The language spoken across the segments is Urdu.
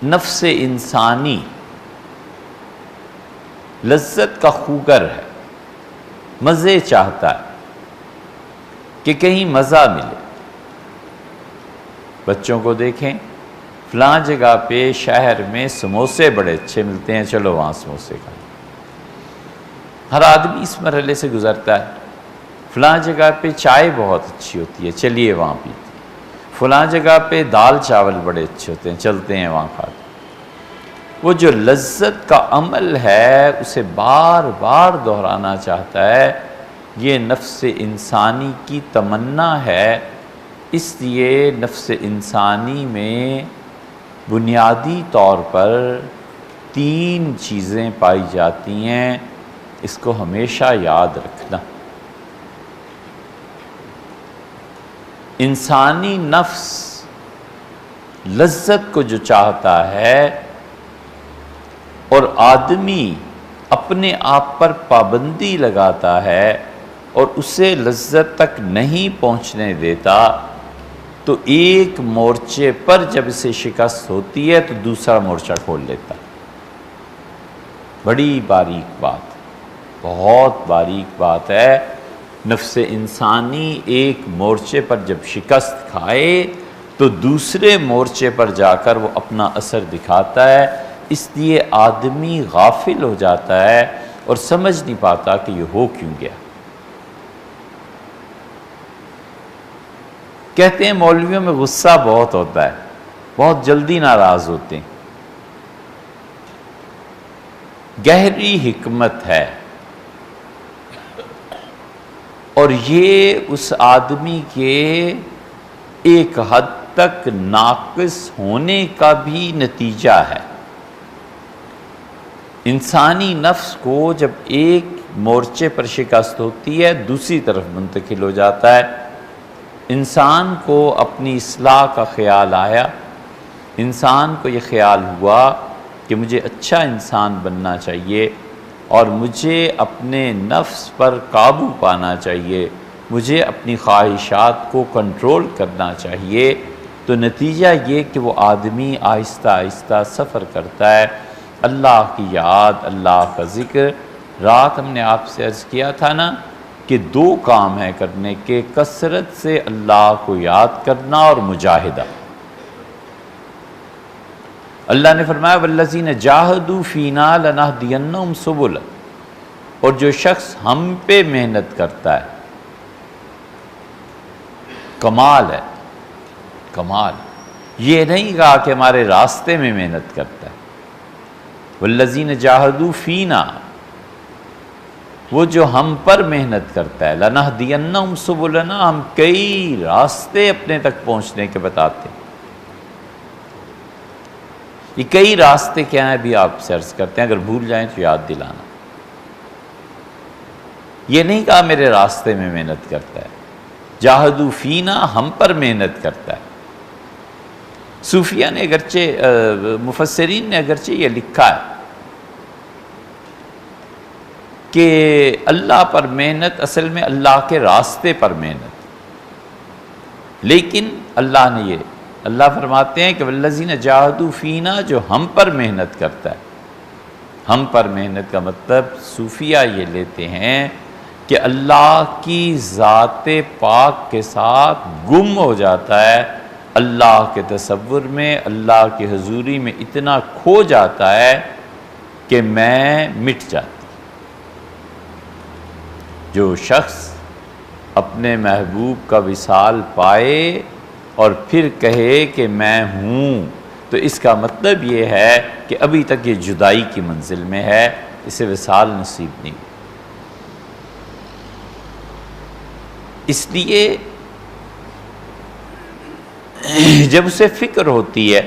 نفس انسانی لذت کا خوگر ہے، مزے چاہتا ہے کہ کہیں مزہ ملے۔ بچوں کو دیکھیں، فلاں جگہ پہ شہر میں سموسے بڑے اچھے ملتے ہیں، چلو وہاں سموسے کھائیں۔ ہر آدمی اس مرحلے سے گزرتا ہے۔ فلاں جگہ پہ چائے بہت اچھی ہوتی ہے، چلیے وہاں پیتے ہیں۔ فلاں جگہ پہ دال چاول بڑے اچھے ہوتے ہیں، چلتے ہیں وہاں کھاتے ہیں۔ وہ جو لذت کا عمل ہے اسے بار بار دہرانا چاہتا ہے، یہ نفس انسانی کی تمنا ہے۔ اس لیے نفس انسانی میں بنیادی طور پر 3 چیزیں پائی جاتی ہیں، اس کو ہمیشہ یاد رکھنا۔ انسانی نفس لذت کو جو چاہتا ہے اور آدمی اپنے آپ پر پابندی لگاتا ہے اور اسے لذت تک نہیں پہنچنے دیتا، تو ایک مورچے پر جب اسے شکست ہوتی ہے تو دوسرا مورچہ کھول لیتا ہے۔ بڑی باریک بات، بہت باریک بات ہے۔ نفس انسانی ایک مورچے پر جب شکست کھائے تو دوسرے مورچے پر جا کر وہ اپنا اثر دکھاتا ہے۔ اس لیے آدمی غافل ہو جاتا ہے اور سمجھ نہیں پاتا کہ یہ ہو کیوں گیا۔ کہتے ہیں مولویوں میں غصہ بہت ہوتا ہے، بہت جلدی ناراض ہوتے ہیں۔ گہری حکمت ہے، اور یہ اس آدمی کے ایک حد تک ناقص ہونے کا بھی نتیجہ ہے۔ انسانی نفس کو جب ایک مورچے پر شکست ہوتی ہے دوسری طرف منتقل ہو جاتا ہے۔ انسان کو اپنی اصلاح کا خیال آیا، انسان کو یہ خیال ہوا کہ مجھے اچھا انسان بننا چاہیے اور مجھے اپنے نفس پر قابو پانا چاہیے، مجھے اپنی خواہشات کو کنٹرول کرنا چاہیے، تو نتیجہ یہ کہ وہ آدمی آہستہ آہستہ سفر کرتا ہے۔ اللہ کی یاد، اللہ کا ذکر۔ رات ہم نے آپ سے عرض کیا تھا نا کہ 2 کام ہیں کرنے کے، کثرت سے اللہ کو یاد کرنا اور مجاہدہ۔ اللہ نے فرمایا والذین جاہدوا فینا لنہدینہم سبلنا، اور جو شخص ہم پہ محنت کرتا ہے، کمال ہے، کمال۔ یہ نہیں کہا کہ ہمارے راستے میں محنت کرتا ہے۔ والذین جاہدوا فینا، وہ جو ہم پر محنت کرتا ہے، لنہدینہم سبلنا، ہم کئی راستے اپنے تک پہنچنے کے بتاتے ہیں۔ یہ کئی راستے کیا ہیں بھی آپ سے عرض کرتے ہیں، اگر بھول جائیں تو یاد دلانا۔ یہ نہیں کہا میرے راستے میں محنت کرتا ہے، جاہدوا فینا، ہم پر محنت کرتا ہے۔ صوفیہ نے اگرچہ، مفسرین نے اگرچہ یہ لکھا ہے کہ اللہ پر محنت اصل میں اللہ کے راستے پر محنت، لیکن اللہ فرماتے ہیں کہ والذین جاہدوا فینا، جو ہم پر محنت کرتا ہے۔ ہم پر محنت کا مطلب صوفیہ یہ لیتے ہیں کہ اللہ کی ذات پاک کے ساتھ گم ہو جاتا ہے، اللہ کے تصور میں، اللہ کی حضوری میں اتنا کھو جاتا ہے کہ میں مٹ جاتی۔ جو شخص اپنے محبوب کا وصال پائے اور پھر کہے کہ میں ہوں، تو اس کا مطلب یہ ہے کہ ابھی تک یہ جدائی کی منزل میں ہے، اسے وصال نصیب نہیں۔ اس لیے جب اسے فکر ہوتی ہے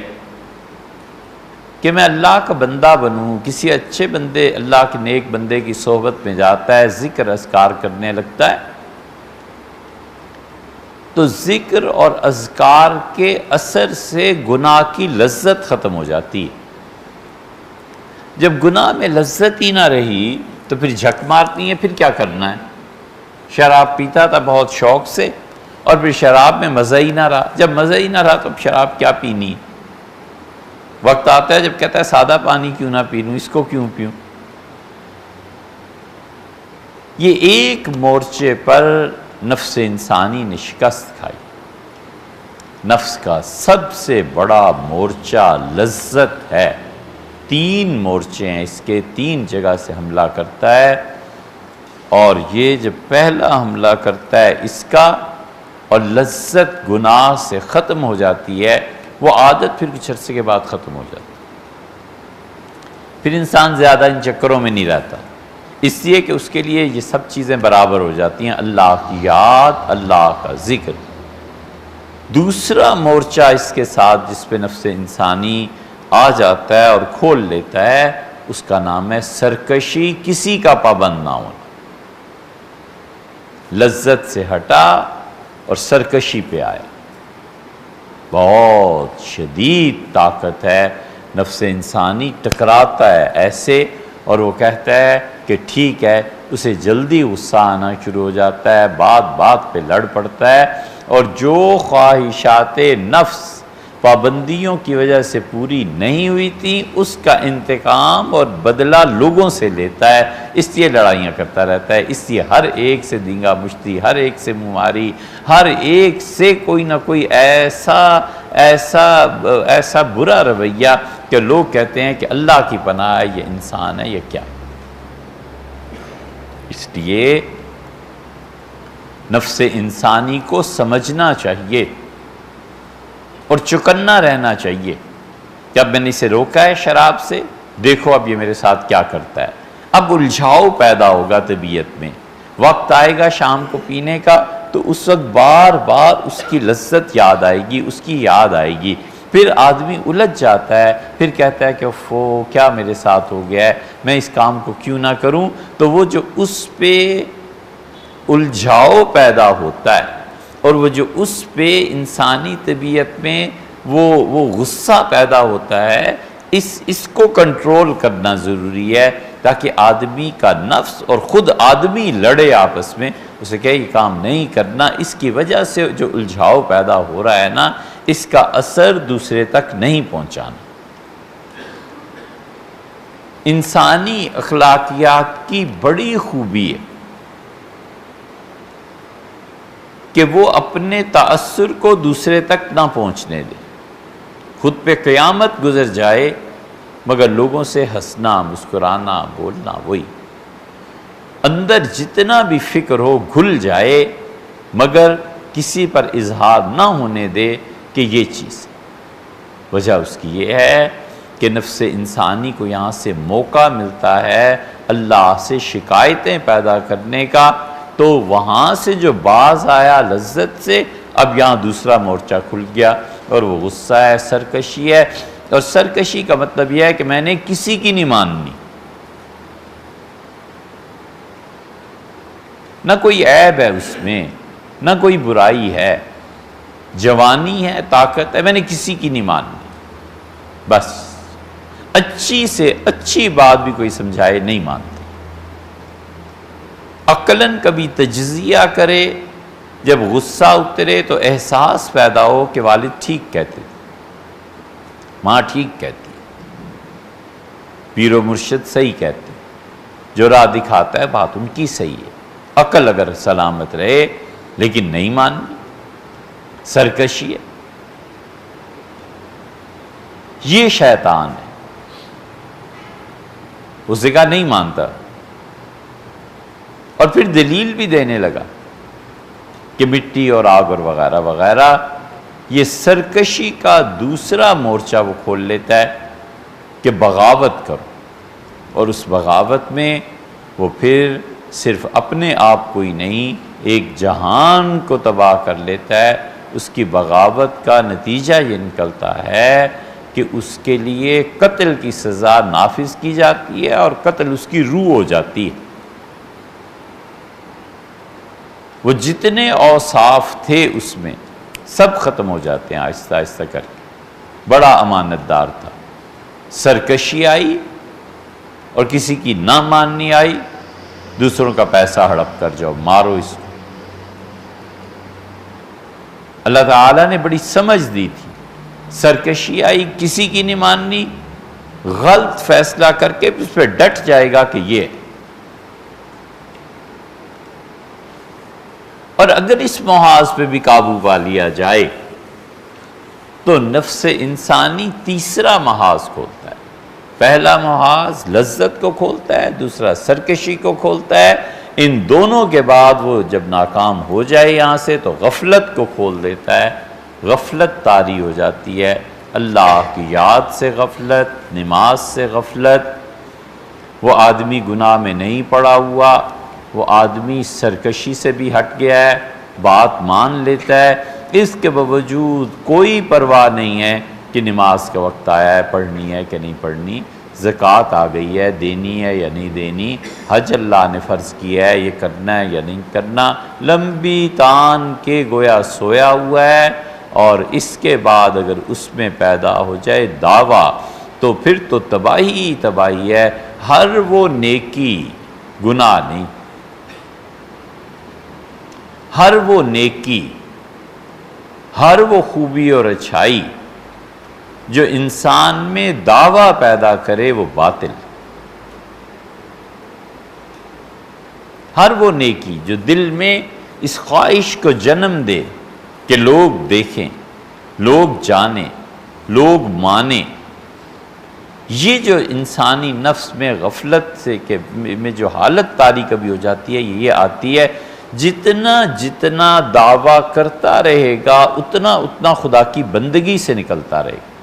کہ میں اللہ کا بندہ بنوں، کسی اچھے بندے، اللہ کے نیک بندے کی صحبت میں جاتا ہے، ذکر اذکار کرنے لگتا ہے، تو ذکر اور اذکار کے اثر سے گناہ کی لذت ختم ہو جاتی ہے۔ جب گناہ میں لذت ہی نہ رہی تو پھر جھک مارتی ہیں، پھر کیا کرنا ہے؟ شراب پیتا تھا بہت شوق سے، اور پھر شراب میں مزہ ہی نہ رہا۔ جب مزہ ہی نہ رہا تو اب شراب کیا پینی؟ وقت آتا ہے جب کہتا ہے سادہ پانی کیوں نہ پی لوں، اس کو کیوں پیوں۔ یہ ایک مورچے پر نفس انسانی نے شکست کھائی۔ نفس کا سب سے بڑا مورچہ لذت ہے۔ 3 مورچے ہیں اس کے، 3 جگہ سے حملہ کرتا ہے، اور یہ جب پہلا حملہ کرتا ہے اس کا، اور لذت گناہ سے ختم ہو جاتی ہے، وہ عادت پھر کچھ عرصے کے بعد ختم ہو جاتی ہے، پھر انسان زیادہ ان چکروں میں نہیں رہتا، اس لیے کہ اس کے لیے یہ سب چیزیں برابر ہو جاتی ہیں، اللہ کی یاد، اللہ کا ذکر۔ دوسرا مورچہ اس کے ساتھ جس پہ نفس انسانی آ جاتا ہے اور کھول لیتا ہے، اس کا نام ہے سرکشی، کسی کا پابند نہ ہونا۔ لذت سے ہٹا اور سرکشی پہ آیا۔ بہت شدید طاقت ہے، نفس انسانی ٹکراتا ہے ایسے، اور وہ کہتا ہے کہ ٹھیک ہے، اسے جلدی غصہ آنا شروع ہو جاتا ہے، بات بات پہ لڑ پڑتا ہے، اور جو خواہشات نفس پابندیوں کی وجہ سے پوری نہیں ہوئی تھی، اس کا انتقام اور بدلہ لوگوں سے لیتا ہے، اس لیے لڑائیاں کرتا رہتا ہے، اس لیے ہر ایک سے دینگا مشتی، ہر ایک سے مماری، ہر ایک سے کوئی نہ کوئی ایسا برا رویہ کہ لوگ کہتے ہیں کہ اللہ کی پناہ ہے، یہ انسان ہے، یہ کیا۔ اس لیے نفس انسانی کو سمجھنا چاہیے اور چکنا رہنا چاہیے کہ اب میں نے اسے روکا ہے شراب سے، دیکھو اب یہ میرے ساتھ کیا کرتا ہے۔ اب الجھاؤ پیدا ہوگا طبیعت میں، وقت آئے گا شام کو پینے کا، تو اس وقت بار بار اس کی لذت یاد آئے گی، اس کی یاد آئے گی، پھر آدمی الجھ جاتا ہے، پھر کہتا ہے کہ اوفو کیا میرے ساتھ ہو گیا ہے، میں اس کام کو کیوں نہ کروں۔ تو وہ جو اس پہ الجھاؤ پیدا ہوتا ہے، اور وہ جو اس پہ انسانی طبیعت میں وہ غصہ پیدا ہوتا ہے، اس کو کنٹرول کرنا ضروری ہے، تاکہ آدمی کا نفس اور خود آدمی لڑے آپس میں، اسے کہ یہ کام نہیں کرنا۔ اس کی وجہ سے جو الجھاؤ پیدا ہو رہا ہے نا، اس کا اثر دوسرے تک نہیں پہنچانا۔ انسانی اخلاقیات کی بڑی خوبی ہے کہ وہ اپنے تأثر کو دوسرے تک نہ پہنچنے دے، خود پہ قیامت گزر جائے، مگر لوگوں سے ہنسنا، مسکرانا، بولنا، وہی اندر جتنا بھی فکر ہو گھل جائے، مگر کسی پر اظہار نہ ہونے دے کہ یہ چیز۔ وجہ اس کی یہ ہے کہ نفس انسانی کو یہاں سے موقع ملتا ہے اللہ سے شکایتیں پیدا کرنے کا، تو وہاں سے جو باز آیا لذت سے، اب یہاں دوسرا مورچہ کھل گیا، اور وہ غصہ ہے، سرکشی ہے۔ اور سرکشی کا مطلب یہ ہے کہ میں نے کسی کی نہیں ماننی، نہ کوئی عیب ہے اس میں، نہ کوئی برائی ہے، جوانی ہے، طاقت ہے، میں نے کسی کی نہیں ماننی، بس اچھی سے اچھی بات بھی کوئی سمجھائے نہیں مانتا۔ عقلاً کبھی تجزیہ کرے، جب غصہ اترے تو احساس پیدا ہو کہ والد ٹھیک کہتے تھے، ماں ٹھیک کہتی، پیر و مرشد صحیح کہتے، جو راہ دکھاتا ہے بات ان کی صحیح ہے، عقل اگر سلامت رہے، لیکن نہیں ماننی، سرکشی ہے، یہ شیطان ہے۔ اس نے کہا نہیں مانتا، اور پھر دلیل بھی دینے لگا کہ مٹی اور آگ اور وغیرہ وغیرہ۔ یہ سرکشی کا دوسرا مورچہ وہ کھول لیتا ہے کہ بغاوت کرو، اور اس بغاوت میں وہ پھر صرف اپنے آپ کو ہی نہیں، ایک جہان کو تباہ کر لیتا ہے۔ اس کی بغاوت کا نتیجہ یہ نکلتا ہے کہ اس کے لیے قتل کی سزا نافذ کی جاتی ہے، اور قتل اس کی روح ہو جاتی ہے۔ وہ جتنے اوصاف تھے اس میں سب ختم ہو جاتے ہیں آہستہ آہستہ کر کے۔ بڑا امانت دار تھا، سرکشی آئی اور کسی کی نہ ماننی آئی، دوسروں کا پیسہ ہڑپ کر جاؤ، مارو اس کو۔ اللہ تعالیٰ نے بڑی سمجھ دی تھی، سرکشی آئی، کسی کی نہیں ماننی، غلط فیصلہ کر کے اس پہ ڈٹ جائے گا کہ یہ. اور اگر اس محاذ پہ بھی قابو پا لیا جائے تو نفس انسانی تیسرا محاذ کھولتا ہے. پہلا محاذ لذت کو کھولتا ہے، دوسرا سرکشی کو کھولتا ہے. ان دونوں کے بعد وہ جب ناکام ہو جائے یہاں سے تو غفلت کو کھول دیتا ہے. غفلت طاری ہو جاتی ہے، اللہ کی یاد سے غفلت، نماز سے غفلت. وہ آدمی گناہ میں نہیں پڑا ہوا، وہ آدمی سرکشی سے بھی ہٹ گیا ہے، بات مان لیتا ہے، اس کے باوجود کوئی پرواہ نہیں ہے کہ نماز کا وقت آیا ہے، پڑھنی ہے کہ نہیں پڑھنی، زکوٰۃ آ گئی ہے، دینی ہے یا نہیں دینی، حج اللہ نے فرض کیا ہے، یہ کرنا ہے یا نہیں کرنا. لمبی تان کے گویا سویا ہوا ہے. اور اس کے بعد اگر اس میں پیدا ہو جائے دعویٰ تو پھر تو تباہی ہی تباہی ہے. ہر وہ نیکی گناہ نہیں، ہر وہ نیکی، ہر وہ خوبی اور اچھائی جو انسان میں دعویٰ پیدا کرے وہ باطل. ہر وہ نیکی جو دل میں اس خواہش کو جنم دے کہ لوگ دیکھیں، لوگ جانیں، لوگ مانیں، یہ جو انسانی نفس میں غفلت سے میں جو حالت طاری کبھی ہو جاتی ہے یہ آتی ہے. جتنا جتنا دعویٰ کرتا رہے گا اتنا اتنا خدا کی بندگی سے نکلتا رہے گا.